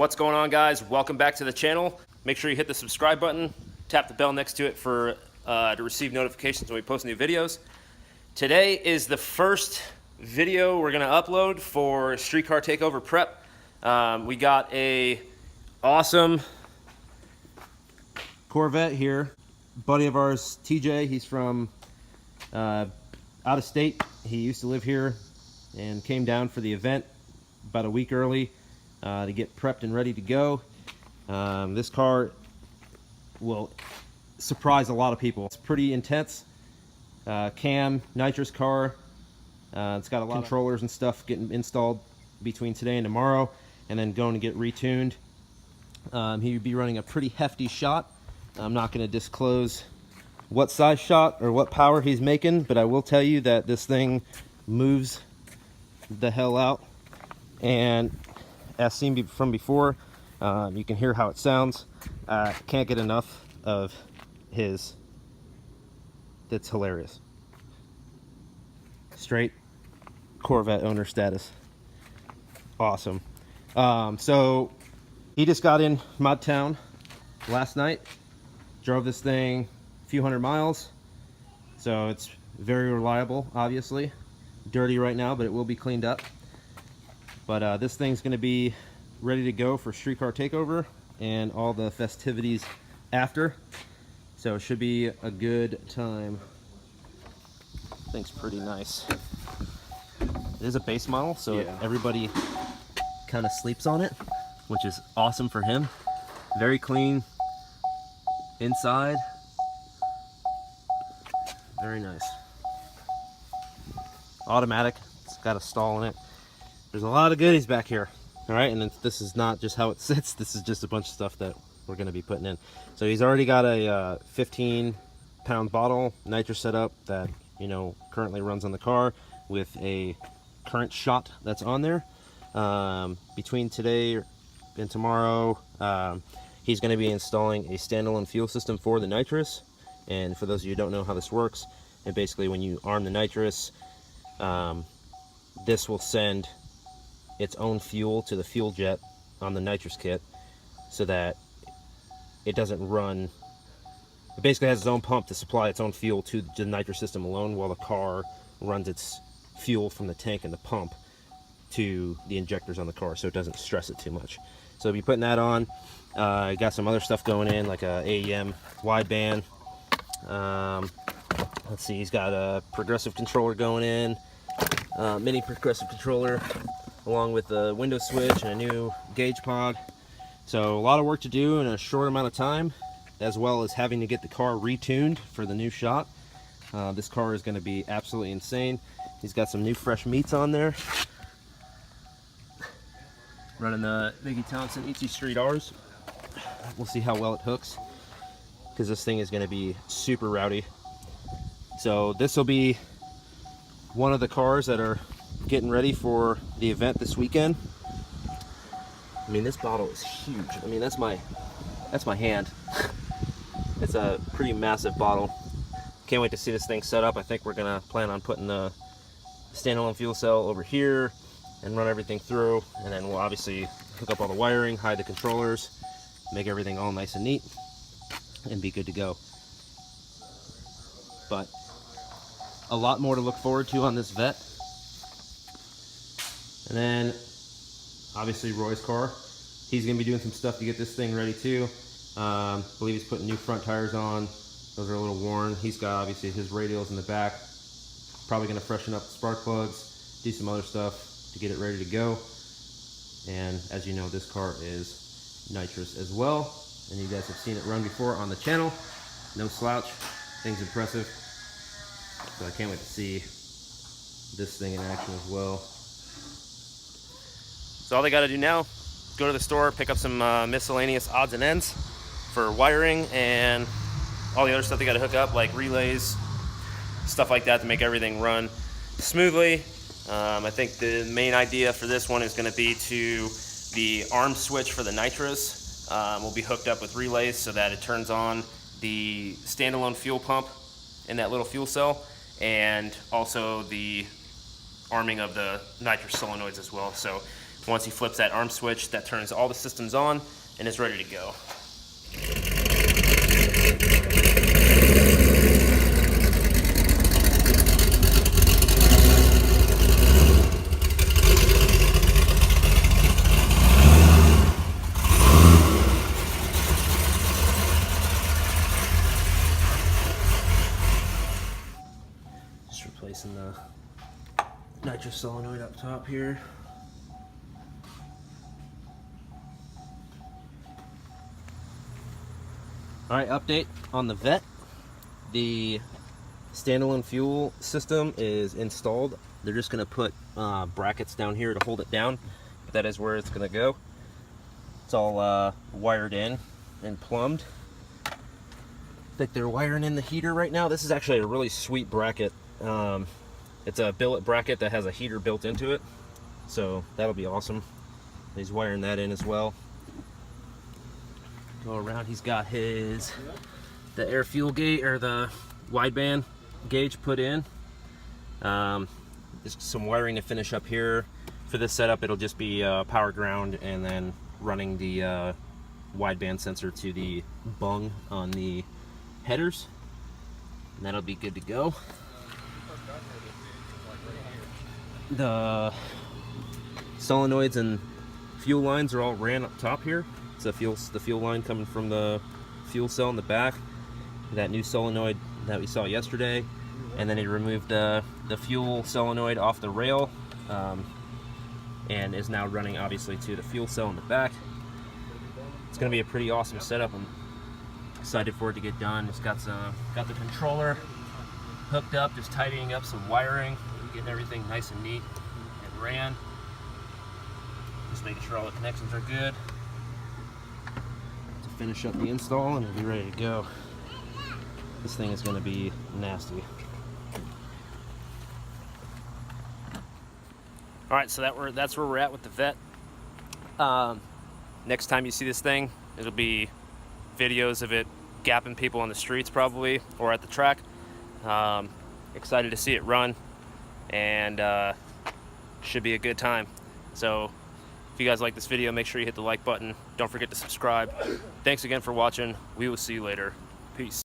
What's going on, guys? Welcome back to the channel. Make sure you hit the subscribe button, tap the bell next to it for to receive notifications when we post new videos. Today is the first video we're going to upload for Streetcar Takeover prep. We got a awesome Corvette here. Buddy of ours, TJ, he's from out of state. He used to live here and came down for the event about a week early to get prepped and ready to go. This car will surprise a lot of people. It's pretty intense. Cam, nitrous car. It's got a lot of controllers and stuff getting installed between today and tomorrow, and then going to get retuned. He would be running a pretty hefty shot. I'm not going to disclose what size shot or what power he's making, but I will tell you that this thing moves the hell out. And as seen from before, you can hear how it sounds. Can't get enough of his. That's hilarious. Straight Corvette owner status. Awesome. So he just got in Mod Town last night. Drove this thing a few hundred miles. So it's very reliable, obviously. Dirty right now, but it will be cleaned up. But this thing's going to be ready to go for Streetcar Takeover and all the festivities after. So it should be a good time. Thing's pretty nice. It is a base model, so yeah, everybody kind of sleeps on it, which is awesome for him. Very clean inside. Very nice. Automatic. It's got a stall in it. There's a lot of goodies back here. All right, and this is not just how it sits. This is just a bunch of stuff that we're going to be putting in. So he's already got a 15-pound bottle nitrous setup that, you know, currently runs on the car with a current shot that's on there. Between today and tomorrow, he's going to be installing a standalone fuel system for the nitrous. And for those of you who don't know how this works, and basically when you arm the nitrous, this will send its own fuel to the fuel jet on the nitrous kit, so that it doesn't run. It basically has its own pump to supply its own fuel to the nitrous system alone, while the car runs its fuel from the tank and the pump to the injectors on the car, so it doesn't stress it too much. So we'll be putting that on. Got some other stuff going in, like a AEM wideband. Let's see, he's got a progressive controller going in, mini progressive controller, along with the window switch and a new gauge pod. So a lot of work to do in a short amount of time, as well as having to get the car retuned for the new shot. This car is going to be absolutely insane. He's got some new fresh meats on there. Running the Biggie Townsend ET Street R's. We'll see how well it hooks, because this thing is going to be super rowdy. So this will be one of the cars that are getting ready for the event this weekend. I mean, this bottle is huge. I mean, that's my hand. It's a pretty massive bottle. Can't wait to see this thing set up. I think we're gonna plan on putting the standalone fuel cell over here and run everything through, and then we'll obviously hook up all the wiring, hide the controllers, make everything all nice and neat, and be good to go. But a lot more to look forward to on this Vette. And then obviously Roy's car, he's gonna be doing some stuff to get this thing ready too. I believe he's putting new front tires on. Those are a little worn. He's got obviously his radials in the back. Probably gonna freshen up the spark plugs, do some other stuff to get it ready to go. And as you know, this car is nitrous as well, and you guys have seen it run before on the channel. No slouch, thing's impressive. So I can't wait to see this thing in action as well. So all they got to do now, go to the store, pick up some miscellaneous odds and ends for wiring and all the other stuff they got to hook up, like relays, stuff like that, to make everything run smoothly. I think the main idea for this one is going to be to the arm switch for the nitrous will be hooked up with relays so that it turns on the standalone fuel pump in that little fuel cell, and also the arming of the nitrous solenoids as well. So Once he flips that arm switch, that turns all the systems on and is ready to go. Just replacing the nitrous solenoid up top here. Alright, update on the Vette. The standalone fuel system is installed. They're just going to put brackets down here to hold it down. But that is where it's going to go. It's all wired in and plumbed. I think they're wiring in the heater right now. This is actually a really sweet bracket. It's a billet bracket that has a heater built into it. So that'll be awesome. He's wiring that in as well. Go around, he's got the air fuel gauge, or the wideband gauge put in. Just some wiring to finish up here. For this setup, it'll just be power ground and then running the wideband sensor to the bung on the headers. And that'll be good to go. The solenoids and fuel lines are all ran up top here. It's the fuel line coming from the fuel cell in the back. That new solenoid that we saw yesterday, and then he removed the fuel solenoid off the rail, and is now running obviously to the fuel cell in the back. It's going to be a pretty awesome setup. I'm excited for it to get done. It's got the controller hooked up, just tidying up some wiring, getting everything nice and neat and ran. Just making sure all the connections are good. Finish up the install and it'll be ready to go. This thing is going to be nasty. Alright, so that's where we're at with the Vette. Next time you see this thing, it'll be videos of it gapping people on the streets probably, or at the track. Excited to see it run, and should be a good time. So if you guys like this video, make sure you hit the like button. Don't forget to subscribe. Thanks again for watching. We will see you later. Peace.